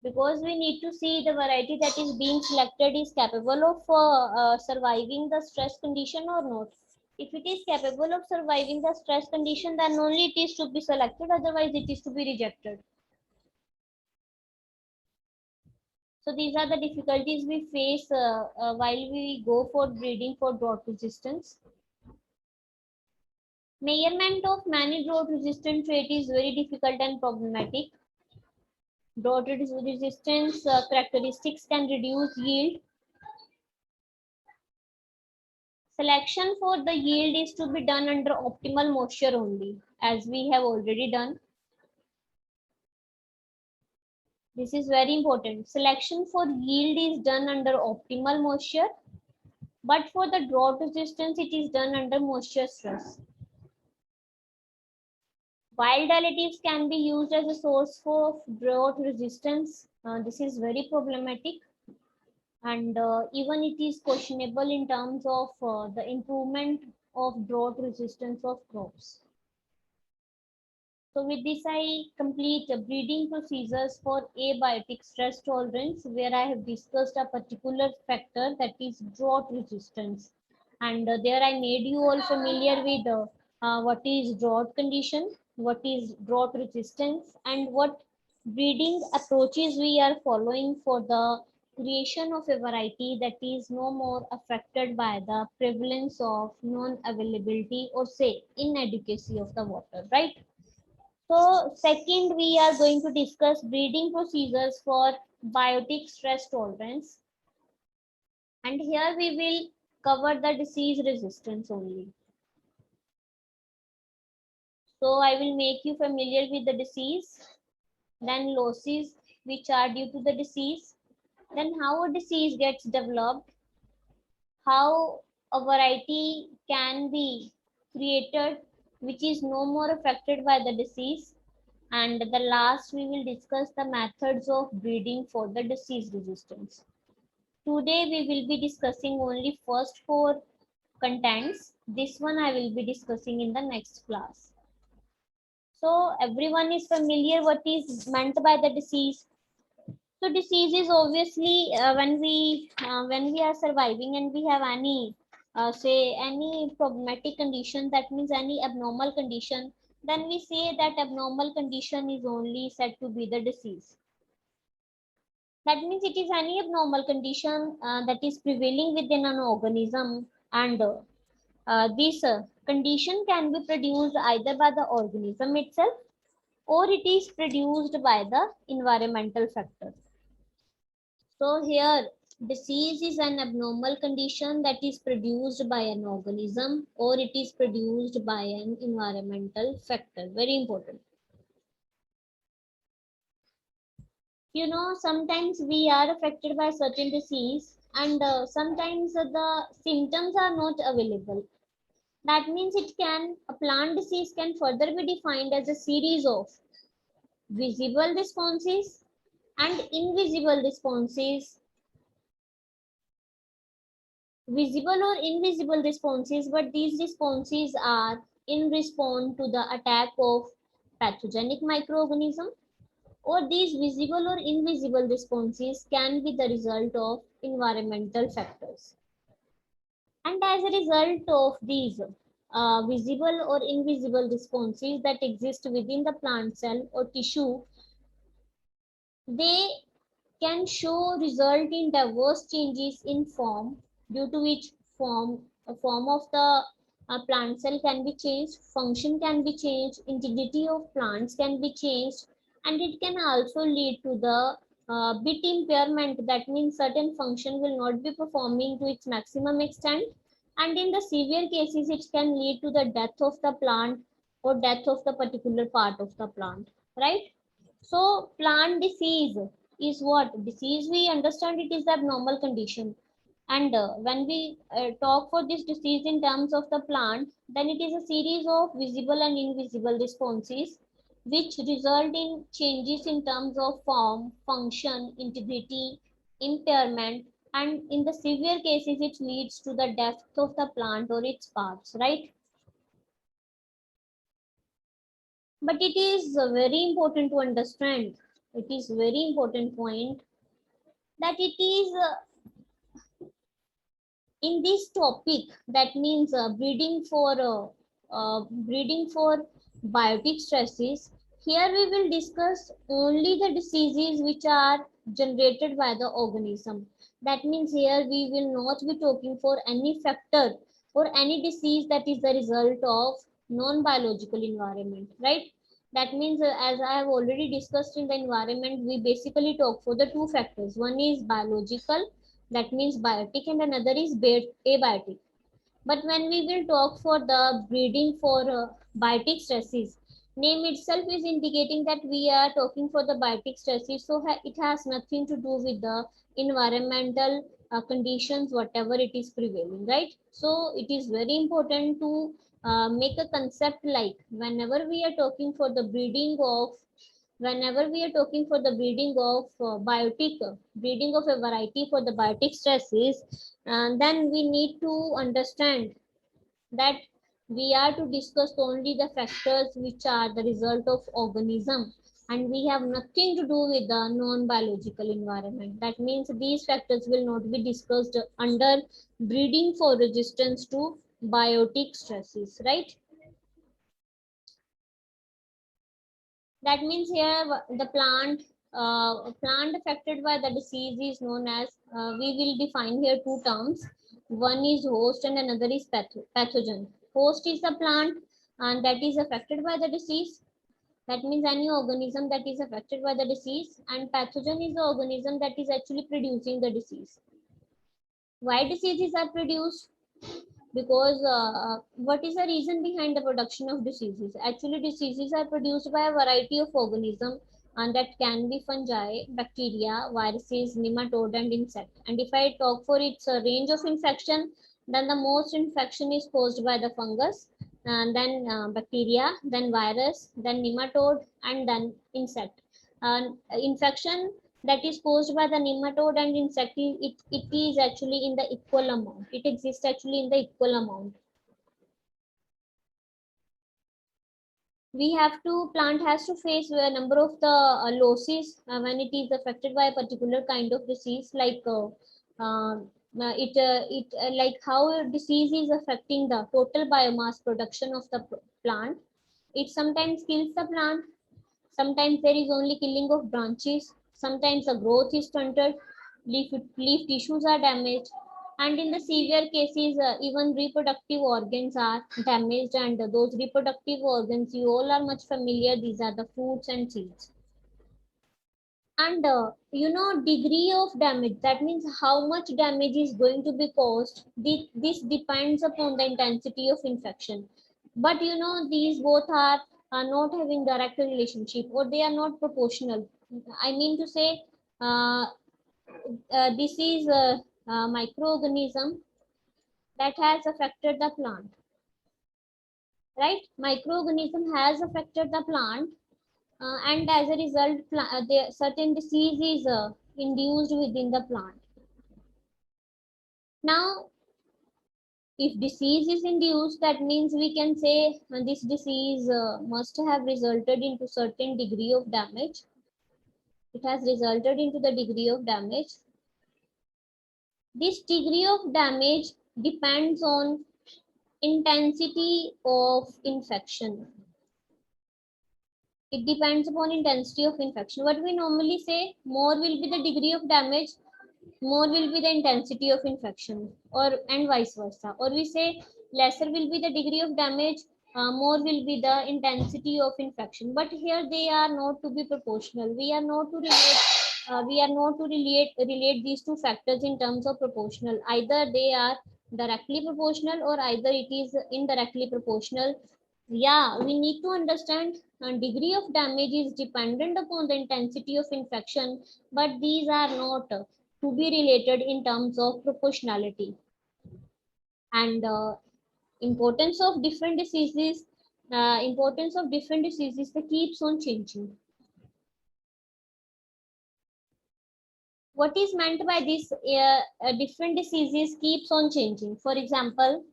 because we need to see the variety that is being selected is capable of surviving the stress condition or not. If it is capable of surviving the stress condition, then only it is to be selected, otherwise it is to be rejected. So these are the difficulties we face while we go for breeding for drought resistance. Measurement of many drought resistant trait is very difficult and problematic. Drought resistance characteristics can reduce yield. Selection for the yield is to be done under optimal moisture only, as we have already done. This is very important. Selection for yield is done under optimal moisture, but for the drought resistance, it is done under moisture stress. Wild additives can be used as a source for drought resistance. This is very problematic, and even it is questionable in terms of the improvement of drought resistance of crops. So with this, I complete the breeding procedures for abiotic stress tolerance, where I have discussed a particular factor, that is drought resistance. And there I made you all familiar with what is drought condition, what is drought resistance, and what breeding approaches we are following for the creation of a variety that is no more affected by the prevalence of non-availability or say inadequacy of the water, right? So second, we are going to discuss breeding procedures for biotic stress tolerance. And here we will cover the disease resistance only. So I will make you familiar with the disease, then losses which are due to the disease, then how a disease gets developed, how a variety can be created which is no more affected by the disease, and the last we will discuss the methods of breeding for the disease resistance. Today we will be discussing only first four contents. This one I will be discussing in the next class. So everyone is familiar what is meant by the disease. So disease is obviously when we are surviving and we have any say any problematic condition, that means any abnormal condition, then we say that abnormal condition is only said to be the disease. That means it is any abnormal condition that is prevailing within an organism, and this condition can be produced either by the organism itself or it is produced by the environmental factor. So here, disease is an abnormal condition that is produced by an organism or it is produced by an environmental factor. Very important. You know, sometimes we are affected by certain disease and sometimes the symptoms are not available. That means a plant disease can further be defined as a series of visible responses and invisible responses, visible or invisible responses, but these responses are in response to the attack of pathogenic microorganism, or these visible or invisible responses can be the result of environmental factors. And as a result of these visible or invisible responses that exist within the plant cell or tissue, they can show result in diverse changes in form, due to which a form of the plant cell can be changed, function can be changed, integrity of plants can be changed, and it can also lead to the bit impairment. That means certain function will not be performing to its maximum extent, and in the severe cases it can lead to the death of the plant or death of the particular part of the plant, right? So plant disease is what? Disease, we understand it is the abnormal condition. And when we talk for this disease in terms of the plant, then it is a series of visible and invisible responses which result in changes in terms of form, function, integrity, impairment, and in the severe cases, it leads to the death of the plant or its parts, right? But it is very important to understand, it is very important point that it is in this topic, that means breeding for biotic stresses. Here we will discuss only the diseases which are generated by the organism. That means here we will not be talking for any factor or any disease that is the result of non-biological environment, right? That means as I have already discussed, in the environment we basically talk for the two factors. One is biological, that means biotic, and another is abiotic. But when we will talk for the breeding for biotic stresses, name itself is indicating that we are talking for the biotic stresses, so it has nothing to do with the environmental conditions whatever it is prevailing, right? So it is very important to make a concept like whenever we are talking for the breeding of whenever we are talking for the breeding of a variety for the biotic stresses, then we need to understand that we are to discuss only the factors which are the result of organism, and we have nothing to do with the non-biological environment. That means these factors will not be discussed under breeding for resistance to biotic stresses, right? That means here the plant affected by the disease is known as, we will define here two terms. One is host and another is pathogen. Host is the plant and that is affected by the disease. That means any organism that is affected by the disease, and pathogen is the organism that is actually producing the disease. Why diseases are produced? Because what is the reason behind the production of diseases? Actually diseases are produced by a variety of organisms, and that can be fungi, bacteria, viruses, nematode, and insect. And if I talk for its range of infection, then the most infection is caused by the fungus, and then bacteria, then virus, then nematode, and then insect. And infection that is caused by the nematode and insect, it is actually in the equal amount. It exists actually in the equal amount. We have to, plant has to face a number of the losses when it is affected by a particular kind of disease, like like how disease is affecting the total biomass production of the plant. It sometimes kills the plant, sometimes there is only killing of branches, Sometimes the growth is stunted, leaf tissues are damaged, and in the severe cases, even reproductive organs are damaged. And those reproductive organs, you all are much familiar, these are the fruits and seeds. And degree of damage, that means how much damage is going to be caused. This depends upon the intensity of infection. But these both are not having direct relationship, or they are not proportional. I mean to say, uh, this is a microorganism that has affected the plant, right? Microorganism has affected the plant, and as a result, certain disease is induced within the plant. Now, if disease is induced, that means we can say this disease must have resulted into certain degree of damage. It has resulted into the degree of damage. This degree of damage depends on intensity of infection. It depends upon intensity of infection. What we normally say, more will be the degree of damage, more will be the intensity of infection, or and vice versa. Or we say lesser will be the degree of damage, more will be the intensity of infection. But here they are not to be proportional. We are not to relate. We are not to relate these two factors in terms of proportional. Either they are directly proportional, or either it is indirectly proportional. Yeah, we need to understand degree of damage is dependent upon the intensity of infection, but these are not to be related in terms of proportionality. And importance of different diseases that keeps on changing. What is meant by this? Different diseases keeps on changing. For example,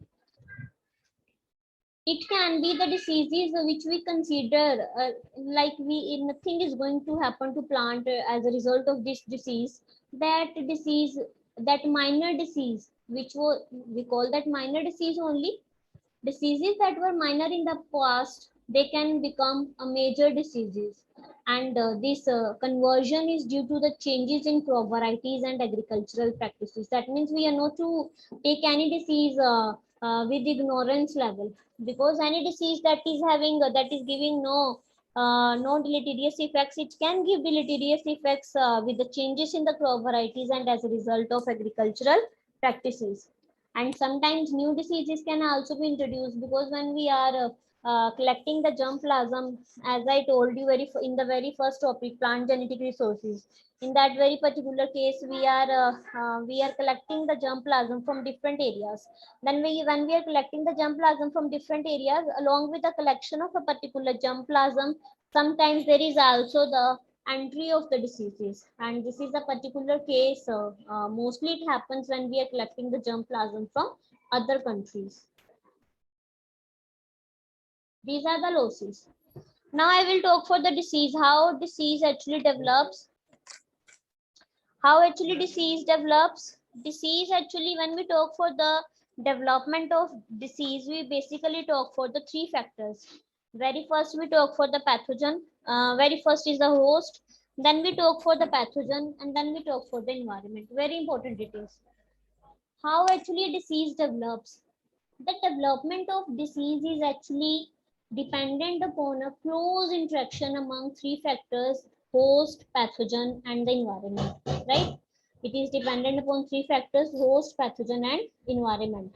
it can be the diseases which we consider like nothing is going to happen to plant as a result of this disease. That disease, that minor disease, which we call that minor disease only. Diseases that were minor in the past, they can become a major diseases. And this conversion is due to the changes in crop varieties and agricultural practices. That means we are not to take any disease with ignorance level, because any disease that is having that is giving no deleterious effects, it can give deleterious effects with the changes in the crop varieties and as a result of agricultural practices. And sometimes new diseases can also be introduced, because when we are collecting the germplasm, as I told you in the very first topic, plant genetic resources, in that very particular case, we are collecting the germplasm from different areas. Then when we are collecting the germplasm from different areas, along with the collection of a particular germplasm, sometimes there is also the entry of the diseases. And this is a particular case, mostly it happens when we are collecting the germplasm from other countries. These are the losses. Now I will talk for the disease, how disease actually develops. How actually disease develops. Disease actually, when we talk for the development of disease, we basically talk for the three factors. Very first we talk for the pathogen. Very first is the host, then we talk for the pathogen, and then we talk for the environment. Very important details. How actually a disease develops. The development of disease is actually dependent upon a close interaction among three factors: host, pathogen, and the environment, right? It is dependent upon three factors: host, pathogen, and environment.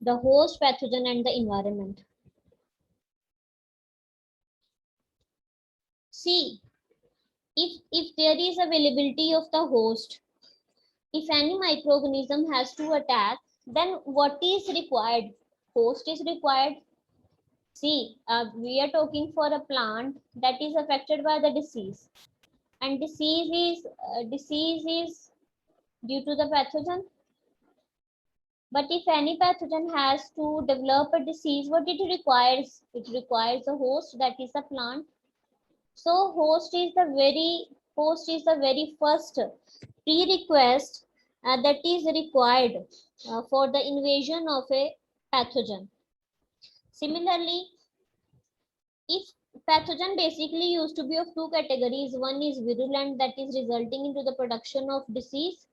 The host, pathogen, and the environment. See, if there is availability of the host, if any microorganism has to attack, then what is required? Host is required. See, we are talking for a plant that is affected by the disease, and disease is due to the pathogen. But if any pathogen has to develop a disease, what it requires? It requires a host, that is a plant. So host is the very first prerequisite that is required for the invasion of a pathogen. Similarly, If pathogen basically used to be of two categories, one is virulent, that is resulting into the production of disease,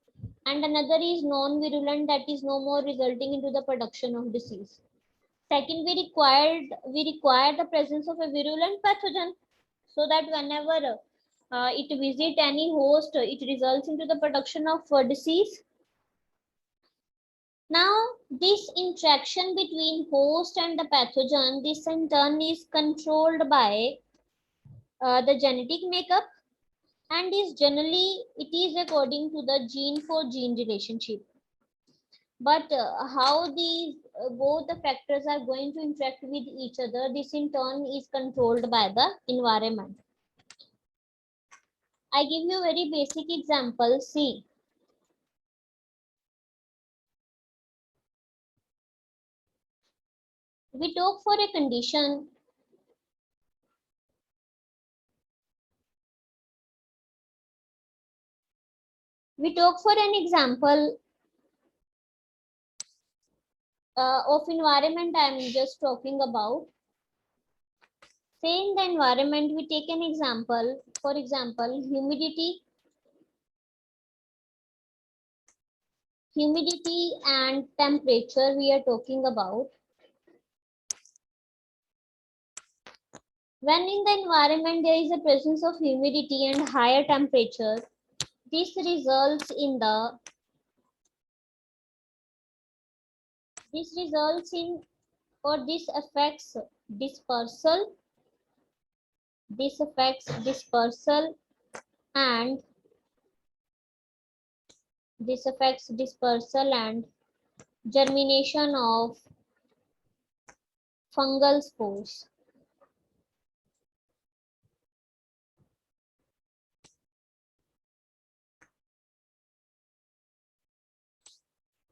and another is non-virulent, that is no more resulting into the production of disease. Second, we require the presence of a virulent pathogen, so that whenever it visit any host, it results into the production of disease. Now, this interaction between host and the pathogen, this in turn is controlled by the genetic makeup, and is generally it is according to the gene for gene relationship. But how these both the factors are going to interact with each other, this in turn is controlled by the environment. I give you a very basic example. See, we talk for a condition. We talk for an example of environment I am just talking about. Say in the environment, we take an example. For example, humidity and temperature we are talking about. When in the environment there is a presence of humidity and higher temperature, this results in this results in or this affects dispersal, and this affects dispersal and germination of fungal spores.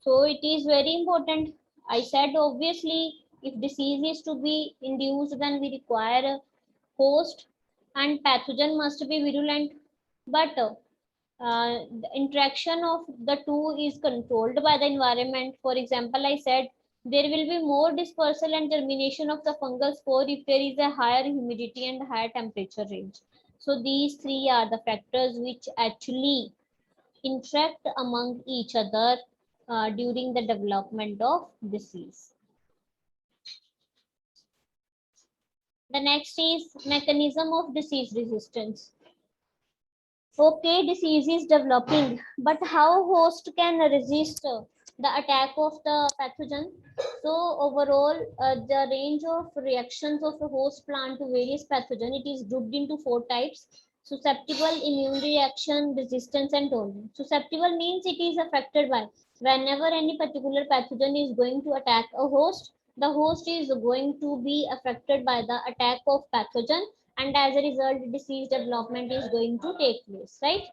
So it is very important. I said obviously if disease is to be induced, then we require a host and pathogen must be virulent. But the interaction of the two is controlled by the environment. For example, I said there will be more dispersal and germination of the fungal spore if there is a higher humidity and higher temperature range. So these three are the factors which actually interact among each other during the development of disease. The next is mechanism of disease resistance. Okay, disease is developing, but how host can resist the attack of the pathogen? So overall, the range of reactions of a host plant to various pathogen, it is grouped into four types: susceptible, immune reaction, resistance, and tolerance. Susceptible means it is affected by whenever any particular pathogen is going to attack a host, the host is going to be affected by the attack of pathogen, and as a result disease development is going to take place, right?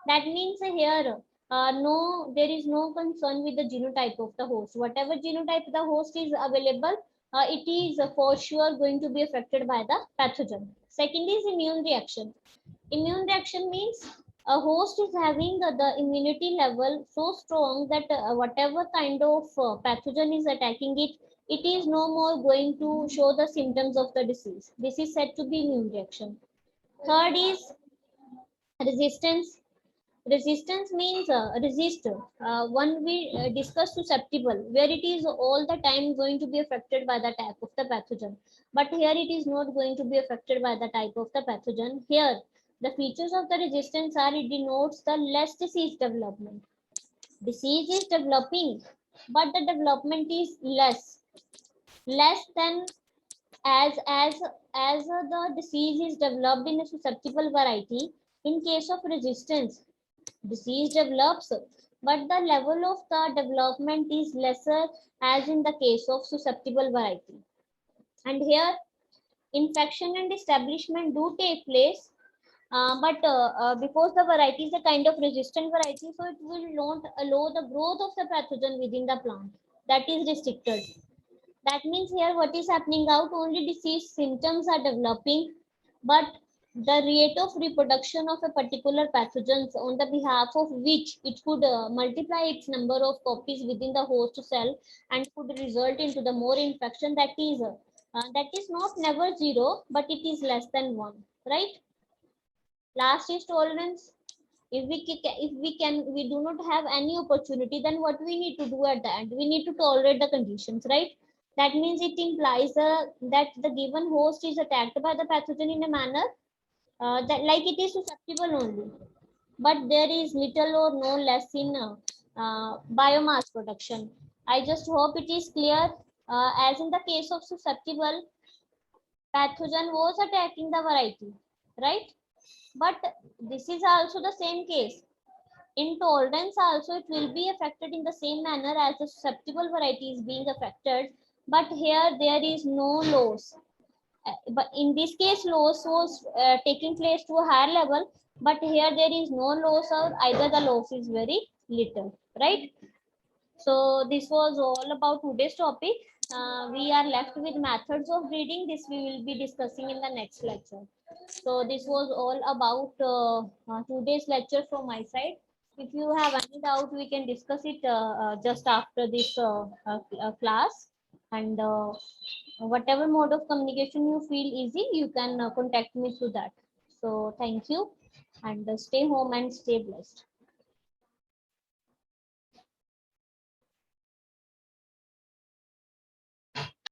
That means here no, there is no concern with the genotype of the host. Whatever genotype the host is available, it is for sure going to be affected by the pathogen. Second is immune reaction. Immune reaction means a host is having the immunity level so strong that whatever kind of pathogen is attacking it, it is no more going to show the symptoms of the disease. This is said to be immune reaction. Third is resistance. Resistance means resist. One we discuss susceptible, where it is all the time going to be affected by the type of the pathogen. But here it is not going to be affected by the type of the pathogen. Here, the features of the resistance are it denotes the less disease development. Disease is developing, but the development is less than as the disease is developed in a susceptible variety. In case of resistance, disease develops, but the level of the development is lesser as in the case of susceptible variety. And here, infection and establishment do take place, but because the variety is a kind of resistant variety, so it will not allow the growth of the pathogen within the plant. That is restricted. That means here what is happening out, only disease symptoms are developing, but the rate of reproduction of a particular pathogens on the behalf of which it could multiply its number of copies within the host cell and could result into the more infection, that is that is not never 0, but it is less than 1, right? Last is tolerance. If we do not have any opportunity, then what we need to do at the end? We need to tolerate the conditions, right? That means it implies that the given host is attacked by the pathogen in a manner that like it is susceptible only, but there is little or no less in biomass production. I just hope it is clear. As in the case of susceptible, pathogen was attacking the variety, right? But this is also the same case. In tolerance also, it will be affected in the same manner as the susceptible variety is being affected, but here there is no loss. But in this case, loss was taking place to a higher level, but here there is no loss, or either the loss is very little, right? So this was all about today's topic. We are left with methods of breeding. This we will be discussing in the next lecture. So this was all about today's lecture from my side. If you have any doubt, we can discuss it just after this class. And whatever mode of communication you feel easy, you can contact me through that. So thank you, and stay home and stay blessed.